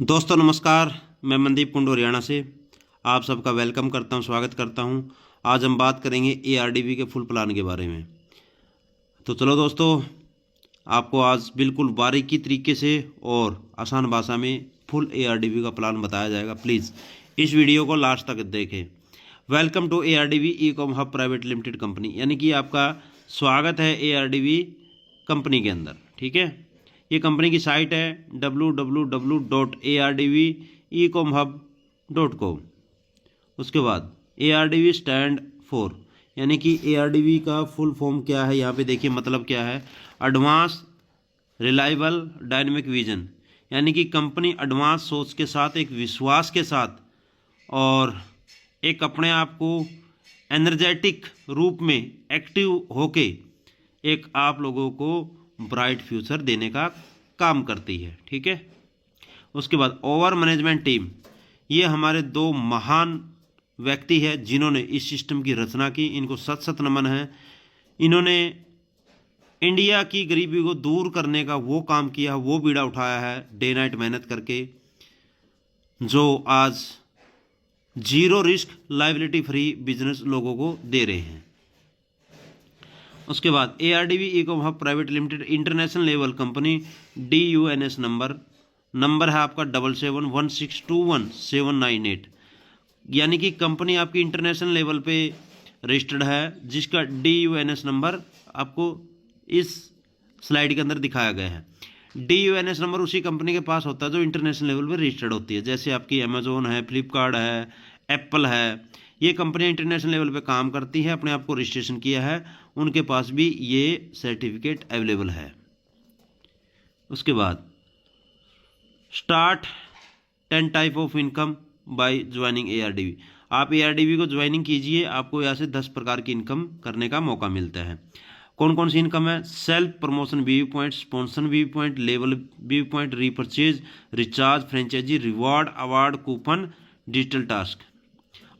दोस्तों नमस्कार। मैं मनदीप कुंडू हरियाणा से आप सबका वेलकम करता हूं, स्वागत करता हूं। आज हम बात करेंगे एआरडीबी के फुल प्लान के बारे में। तो चलो दोस्तों, आपको आज बिल्कुल बारीकी तरीके से और आसान भाषा में फुल एआरडीबी का प्लान बताया जाएगा। प्लीज़ इस वीडियो को लास्ट तक देखें। Welcome to ARDB e com hub private limited company, यानी कि आपका स्वागत है एआरडीबी कंपनी के अंदर। ठीक है, ये कंपनी की साइट है www.ardbecomhub.com। उसके बाद एआरडीबी स्टैंड फॉर, यानी कि एआरडीबी का फुल फॉर्म क्या है, यहाँ पे देखिए मतलब क्या है। एडवांस रिलायबल डायनेमिक विजन, यानी कि कंपनी एडवांस सोच के साथ, एक विश्वास के साथ और एक अपने आप को एनर्जेटिक रूप में एक्टिव होके एक आप लोगों को ब्राइट फ्यूचर देने का काम करती है। ठीक है, उसके बाद ओवर मैनेजमेंट टीम, ये हमारे दो महान व्यक्ति हैं जिन्होंने इस सिस्टम की रचना की। इनको सत सत नमन है। इन्होंने इंडिया की गरीबी को दूर करने का वो काम किया, वो बीड़ा उठाया है डे नाइट मेहनत करके, जो आज zero risk liability free business लोगों को दे रहे हैं। उसके बाद ARDB e com hub private limited international level company, DUNS number है आपका 7716217198, यानी कि कंपनी आपकी इंटरनेशनल लेवल पे रजिस्टर्ड है, जिसका DUNS नंबर आपको इस स्लाइड के अंदर दिखाया गया है। DUNS नंबर उसी कंपनी के पास होता है जो इंटरनेशनल लेवल पे रजिस्टर्ड होती है, जैसे आपकी अमेजोन है, फ्लिपकार्ट है, एप्पल है। ये कंपनियां इंटरनेशनल लेवल पे काम करती हैं, अपने आप को रजिस्ट्रेशन किया है, उनके पास भी ये सर्टिफिकेट अवेलेबल है। उसके बाद start 10 type of income by joining ARDB. आप एआरडीबी को ज्वाइनिंग कीजिए, आपको यहाँ से 10 प्रकार की इनकम करने का मौका मिलता है। कौन कौन सी इनकम है? Self promotion VV point, sponsor VV point, level VV point, repurchase, recharge, franchise, reward, award, coupon, digital task,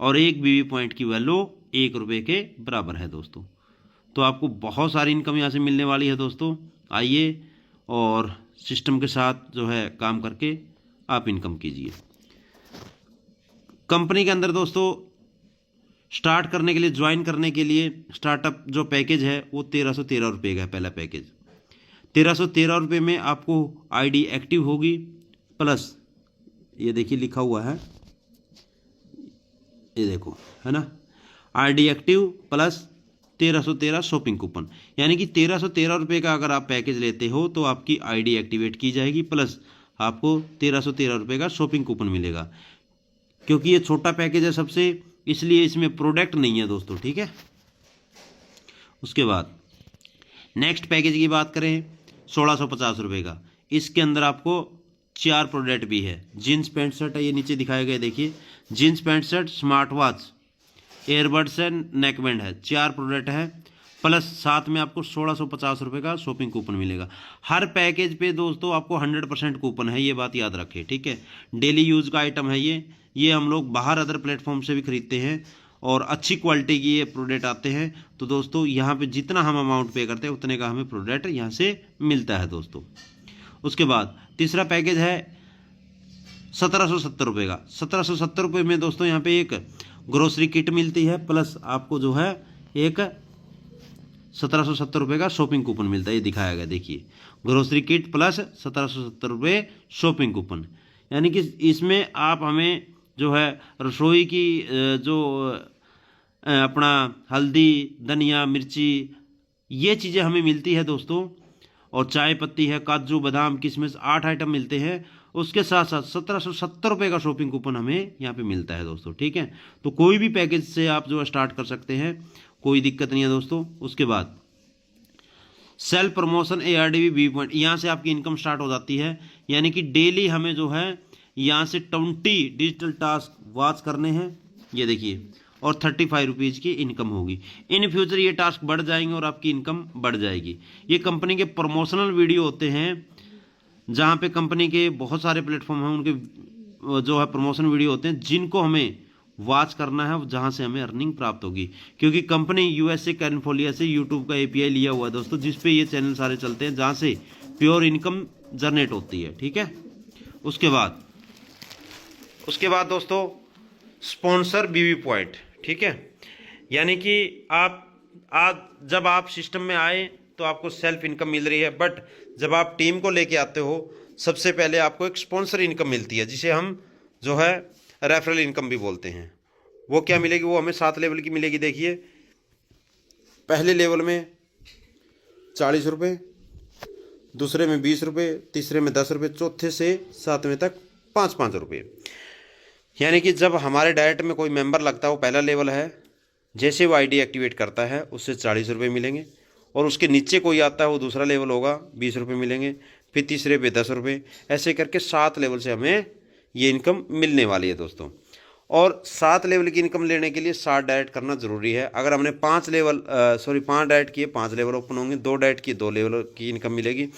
और एक वीवी पॉइंट की वैल्यू ₹1 के बराबर है दोस्तों। तो आपको बहुत सारी इनकम यहाँ से मिलने वाली है दोस्तों। आइए और सिस्टम के साथ जो है काम करके आप इनकम कीजिए। कंपनी के अंदर दोस्तों स्टार्ट करने के लिए, ज्वाइन करने के लिए स्टार्टअप जो पैकेज है वो ₹1313 का है। पहला पैकेज ₹1313 में आपको आईडी एक्टिव होगी, प्लस ये देखिए लिखा हुआ है, ये देखो है ना, ID active plus 1313 shopping coupon, यानी कि ₹1313 का अगर आप पैकेज लेते हो तो आपकी आईडी एक्टिवेट की जाएगी, प्लस आपको ₹1313 का शॉपिंग कूपन मिलेगा। क्योंकि ये छोटा पैकेज है सबसे, इसलिए इसमें प्रोडक्ट नहीं है दोस्तों। ठीक है, उसके बाद नेक्स्ट पैकेज की बात करें ₹1650 का। इसके अंदर आपको 4 प्रोडक्ट भी है। जीन्स पैंट शर्ट है, ये नीचे दिखाया गया देखिए, jeans pant shirt, smart watch, earbuds है, नेकबैंड है, 4 प्रोडक्ट है, प्लस साथ में आपको ₹1650 का शॉपिंग कूपन मिलेगा। हर पैकेज पे दोस्तों आपको 100% कूपन है, ये बात याद रखें। ठीक है, डेली यूज़ का आइटम है ये हम लोग बाहर अदर प्लेटफॉर्म से भी खरीदते हैं और अच्छी क्वालिटी की ये प्रोडक्ट आते हैं। तो दोस्तों यहाँ पे जितना हम अमाउंट पे करते हैं उतने का हमें प्रोडक्ट यहाँ से मिलता है दोस्तों। उसके बाद तीसरा पैकेज है ₹1770 का। ₹1770 में दोस्तों यहाँ पे एक ग्रोसरी किट मिलती है, प्लस आपको जो है एक ₹1770 का शॉपिंग कूपन मिलता है। ये दिखाया गया देखिए, grocery kit plus ₹1770 shopping coupon, यानी कि इसमें आप हमें जो है रसोई की जो अपना हल्दी, धनिया, मिर्ची, ये चीज़ें हमें मिलती है दोस्तों, और चाय पत्ती है, काजू, बादाम, किशमिश, 8 आइटम मिलते हैं। उसके साथ साथ ₹1770 का शॉपिंग कूपन हमें यहाँ पे मिलता है दोस्तों। ठीक है, तो कोई भी पैकेज से आप जो है स्टार्ट कर सकते हैं, कोई दिक्कत नहीं है दोस्तों। उसके बाद सेल्फ प्रमोशन एआरडीबी वी पॉइंट, यहाँ से आपकी इनकम स्टार्ट हो जाती है, यानी कि डेली हमें जो है यहाँ से 20 डिजिटल टास्क वॉच करने हैं, ये देखिए, और ₹35 की इनकम होगी। इन फ्यूचर ये टास्क बढ़ जाएंगे और आपकी इनकम बढ़ जाएगी। ये कंपनी के प्रमोशनल वीडियो होते हैं, जहाँ पे कंपनी के बहुत सारे प्लेटफॉर्म हैं, उनके जो है प्रमोशन वीडियो होते हैं, जिनको हमें वॉच करना है, जहाँ से हमें अर्निंग प्राप्त होगी। क्योंकि कंपनी USA कैलिफोर्निया से यूट्यूब का API लिया हुआ है दोस्तों, जिस पे ये चैनल सारे चलते हैं, जहाँ से प्योर इनकम जनरेट होती है। ठीक है, उसके बाद उसके बाद दोस्तों स्पॉन्सर बीवी पॉइंट, ठीक है। यानी कि आप आज जब आप सिस्टम में आए तो आपको सेल्फ इनकम मिल रही है, बट जब आप टीम को लेके आते हो सबसे पहले आपको एक स्पॉन्सर इनकम मिलती है, जिसे हम जो है रेफरल इनकम भी बोलते हैं। वो क्या मिलेगी, वो हमें 7 लेवल की मिलेगी। देखिए, पहले लेवल में 40 रुपये, दूसरे में 20 रुपये, तीसरे में 10 रुपये, चौथे से 7वें तक 5-5 रुपये। यानी कि जब हमारे डायरेक्ट में कोई मेंबर लगता है, वो पहला लेवल है, जैसे वो आईडी एक्टिवेट करता है उससे 40 रुपये मिलेंगे, और उसके नीचे कोई आता है वो दूसरा लेवल होगा, 20 रुपये मिलेंगे, फिर तीसरे पे 10 रुपये, ऐसे करके 7 लेवल से हमें ये इनकम मिलने वाली है दोस्तों। और 7 लेवल की इनकम लेने के लिए 7 डायरेक्ट करना ज़रूरी है। अगर हमने 5 डायरेक्ट किए 5 लेवल ओपन होंगे, 2 डायरेक्ट किए 2 लेवल की इनकम मिलेगी।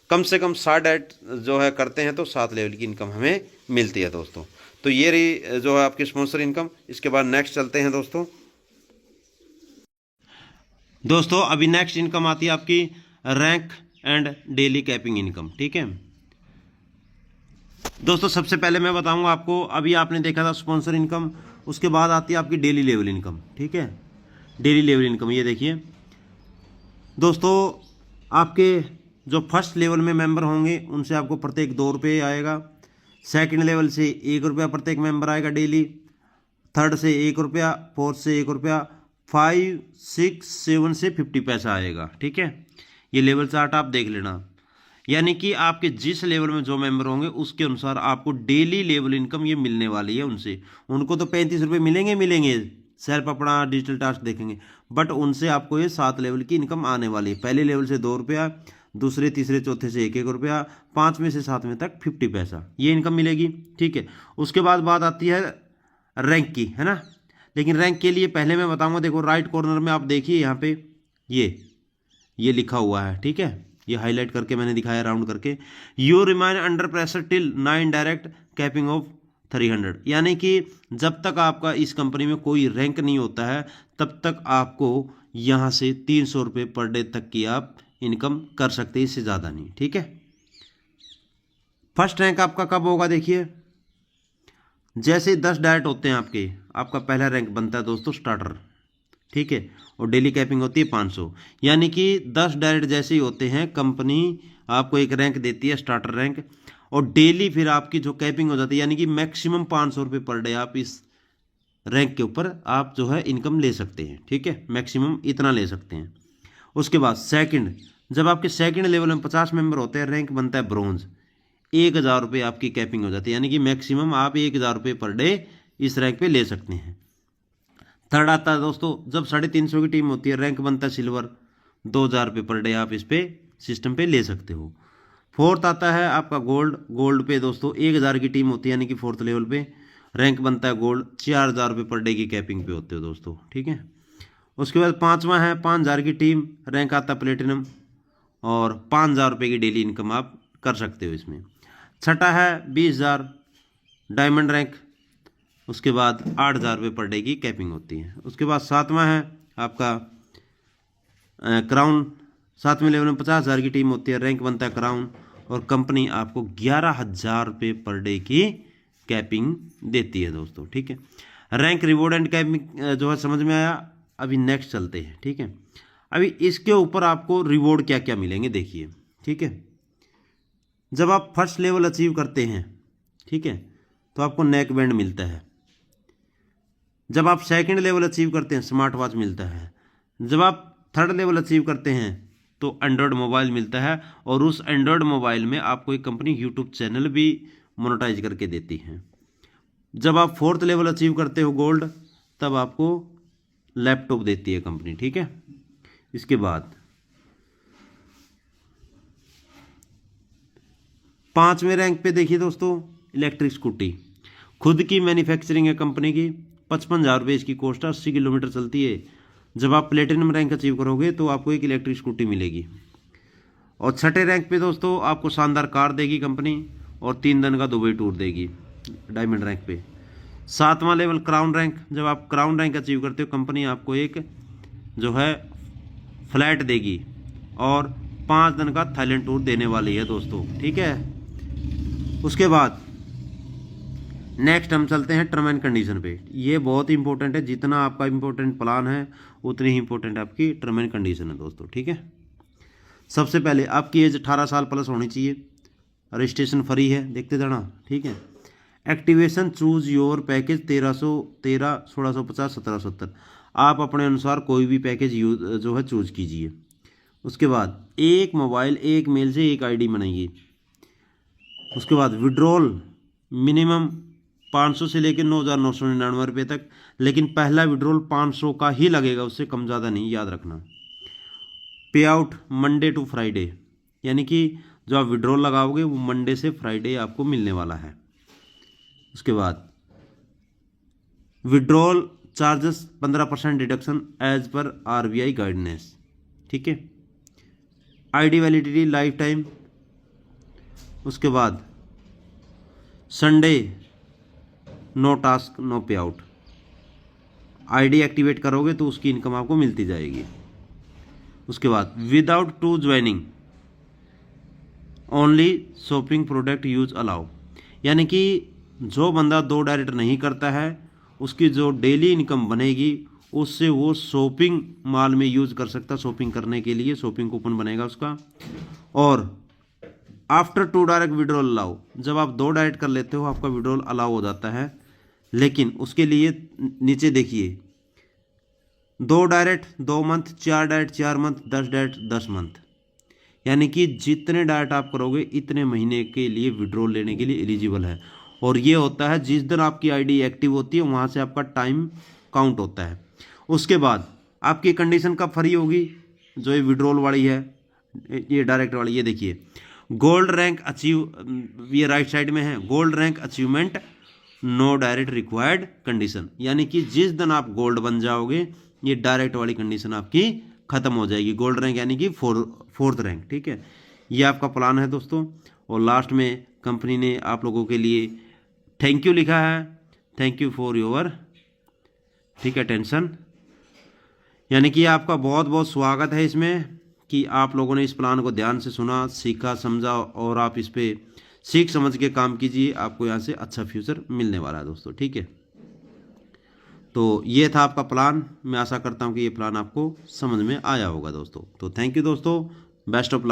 कम से कम 7 डायरेक्ट जो है करते हैं तो 7 लेवल की इनकम हमें मिलती है दोस्तों। तो ये रही जो है आपकी स्पॉन्सर इनकम। इसके बाद नेक्स्ट चलते हैं दोस्तों अभी नेक्स्ट इनकम आती है आपकी rank and daily capping income, ठीक है दोस्तों। सबसे पहले मैं बताऊंगा आपको, अभी आपने देखा था स्पॉन्सर इनकम, उसके बाद आती है आपकी डेली लेवल इनकम, ठीक है। डेली लेवल इनकम ये देखिए दोस्तों, आपके जो फर्स्ट लेवल में मेंबर होंगे उनसे आपको प्रत्येक 2 रुपये आएगा, सेकंड लेवल से 1 रुपया प्रत्येक मेंबर आएगा डेली, थर्ड से 1 रुपया, फोर्थ से 1 रुपया, 5, 6, 7 से 50 पैसा आएगा, ठीक है। ये लेवल चार्ट आप देख लेना। यानी कि आपके जिस लेवल में जो मेंबर होंगे उसके अनुसार आपको डेली लेवल इनकम ये मिलने वाली है उनसे। उनको तो 35 रुपये मिलेंगे सेल्फ अपना डिजिटल टास्क देखेंगे, बट उनसे आपको ये 7 लेवल की इनकम आने वाली है। पहले लेवल से 2 रुपया, दूसरे तीसरे चौथे से 1-1 रुपया, 5वें से 7वें तक 50 पैसा ये इनकम मिलेगी, ठीक है। उसके बाद बात आती है रैंक की, है ना। लेकिन रैंक के लिए पहले मैं बताऊंगा, देखो राइट कॉर्नर में आप देखिए यहाँ पे ये लिखा हुआ है, ठीक है। ये हाईलाइट करके मैंने दिखाया राउंड करके, you remain under pressure till 9 direct capping of 300। यानी कि जब तक आपका इस कंपनी में कोई रैंक नहीं होता है तब तक आपको यहाँ से 300 रुपये पर डे तक की आप इनकम कर सकते हैं, इससे ज़्यादा नहीं, ठीक है। फर्स्ट रैंक आपका कब होगा, देखिए जैसे 10 डायरेक्ट होते हैं आपका पहला रैंक बनता है दोस्तों स्टार्टर, ठीक है। और डेली कैपिंग होती है 500। यानी कि 10 डायरेक्ट जैसे ही होते हैं कंपनी आपको एक रैंक देती है स्टार्टर रैंक, और डेली फिर आपकी जो कैपिंग हो जाती है, यानी कि मैक्सिमम 500 रुपये पर डे आप इस रैंक के ऊपर आप जो है इनकम ले सकते हैं, ठीक है। मैक्सिमम इतना ले सकते हैं। उसके बाद सेकंड, जब आपके सेकंड लेवल में 50 मेंबर होते हैं, रैंक बनता है ब्रॉन्ज, 1000 रुपये आपकी कैपिंग हो जाती है। यानी कि मैक्सिमम आप 1000 रुपये पर डे इस रैंक पे ले सकते हैं। थर्ड आता है दोस्तों, जब 350 की टीम होती है, रैंक बनता है सिल्वर, 2000 रुपये पर डे आप इस पे सिस्टम पे ले सकते हो। फोर्थ आता है आपका गोल्ड पे दोस्तों 1000 की टीम होती है, यानी कि फोर्थ लेवल पे रैंक बनता है गोल्ड, 4000 रुपये पर डे की कैपिंग पे होते हो दोस्तों, ठीक है। उसके बाद 5वां है 5000 की टीम, रैंक आता है प्लेटिनम, और 5000 रुपये की डेली इनकम आप कर सकते हो इसमें। छठा है 20000 डायमंड रैंक, उसके बाद 8000 रुपये पर डे की कैपिंग होती है। उसके बाद 7वां है आपका क्राउन, 7वें लेवल में 50000 की टीम होती है, रैंक बनता है क्राउन, और कंपनी आपको 11000 रुपये पर डे की कैपिंग देती है दोस्तों, ठीक है। रैंक रिवॉर्ड एंड कैपिंग जो है समझ में आया। अभी नेक्स्ट चलते हैं, ठीक है। अभी इसके ऊपर आपको रिवॉर्ड क्या क्या मिलेंगे देखिए, ठीक है। जब आप फर्स्ट लेवल अचीव करते हैं, ठीक है, तो आपको नेक बैंड मिलता है। जब आप सेकंड लेवल अचीव करते हैं स्मार्ट वॉच मिलता है। जब आप थर्ड लेवल अचीव करते हैं तो एंड्रॉयड मोबाइल मिलता है, और उस एंड्रॉयड मोबाइल में आपको एक कंपनी यूट्यूब चैनल भी मोनेटाइज करके देती है। जब आप फोर्थ लेवल अचीव करते हो गोल्ड, तब आपको लैपटॉप देती है कंपनी, ठीक है। इसके बाद 5वें रैंक पे देखिए दोस्तों इलेक्ट्रिक स्कूटी, खुद की मैन्युफैक्चरिंग है कंपनी की, 55,000 रुपये इसकी कॉस्ट है, 80 किलोमीटर चलती है। जब आप प्लेटिनम रैंक अचीव करोगे तो आपको एक इलेक्ट्रिक स्कूटी मिलेगी। और छठे रैंक पे दोस्तों आपको शानदार कार देगी कंपनी, और 3 दिन का दुबई टूर देगी डायमंड रैंक पे। 7वां लेवल क्राउन रैंक, जब आप क्राउन रैंक अचीव करते हो कंपनी आपको एक जो है फ्लैट देगी, और 5 दिन का थाईलैंड टूर देने वाली है दोस्तों, ठीक है। उसके बाद नेक्स्ट हम चलते हैं टर्म एंड कंडीशन पे। ये बहुत इंपॉर्टेंट है, जितना आपका इंपॉर्टेंट प्लान है उतनी ही इंपॉर्टेंट आपकी टर्म एंड कंडीशन है दोस्तों, ठीक है। सबसे पहले आपकी एज 18 साल प्लस होनी चाहिए, रजिस्ट्रेशन फ्री है, देखते जाना, ठीक है। एक्टिवेशन चूज योर पैकेज 1313, 1650, 1770, आप अपने अनुसार कोई भी पैकेज यूज जो है चूज कीजिए। उसके बाद एक मोबाइल एक मेल से एक आईडी बनाइए। उसके बाद विड्रॉल मिनिमम 500 से लेकर 9,999 रुपये तक, लेकिन पहला विड्रॉल 500 का ही लगेगा, उससे कम ज़्यादा नहीं, याद रखना। पे आउट मंडे टू फ्राइडे, यानी कि जो आप विड्रॉल लगाओगे वो मंडे से फ्राइडे आपको मिलने वाला है। उसके बाद withdrawal charges 15% deduction as per RBI guidance, ठीक है। ID validity life time. उसके बाद Sunday no task no pay out, ID activate करोगे तो उसकी इनकम आपको मिलती जाएगी। उसके बाद without to joining only shopping product use allow, यानी कि जो बंदा 2 डायरेक्ट नहीं करता है उसकी जो डेली इनकम बनेगी उससे वो शॉपिंग मॉल में यूज कर सकता, शॉपिंग करने के लिए शॉपिंग कूपन बनेगा उसका। और आफ्टर 2 डायरेक्ट विड्रॉल अलाउ, जब आप 2 डायरेक्ट कर लेते हो आपका विड्रॉल अलाउ हो जाता है, लेकिन उसके लिए नीचे देखिए 2 direct 2 month, 4 direct 4 month, 10 direct 10 month, यानी कि जितने डायरेक्ट आप करोगे इतने महीने के लिए विड्रॉल लेने के लिए एलिजिबल है। और ये होता है जिस दिन आपकी आईडी एक्टिव होती है वहाँ से आपका टाइम काउंट होता है। उसके बाद आपकी कंडीशन कब फ्री होगी, जो ये विड्रॉल वाली है, ये डायरेक्ट वाली, ये देखिए गोल्ड रैंक अचीव, ये राइट साइड में है, gold rank achievement no direct required condition, यानी कि जिस दिन आप गोल्ड बन जाओगे ये डायरेक्ट वाली कंडीशन आपकी खत्म हो जाएगी। गोल्ड रैंक यानी कि फोर्थ रैंक, ठीक है। ये आपका प्लान है दोस्तों। और लास्ट में कंपनी ने आप लोगों के लिए थैंक यू लिखा है, थैंक यू फॉर योर, ठीक है, अटेंशन, यानी कि आपका बहुत बहुत स्वागत है इसमें कि आप लोगों ने इस प्लान को ध्यान से सुना, सीखा, समझा और आप इस पे सीख समझ के काम कीजिए, आपको यहाँ से अच्छा फ्यूचर मिलने वाला है दोस्तों, ठीक है। तो ये था आपका प्लान, मैं आशा करता हूँ कि ये प्लान आपको समझ में आया होगा दोस्तों। तो थैंक यू दोस्तों, बेस्ट ऑफ लक।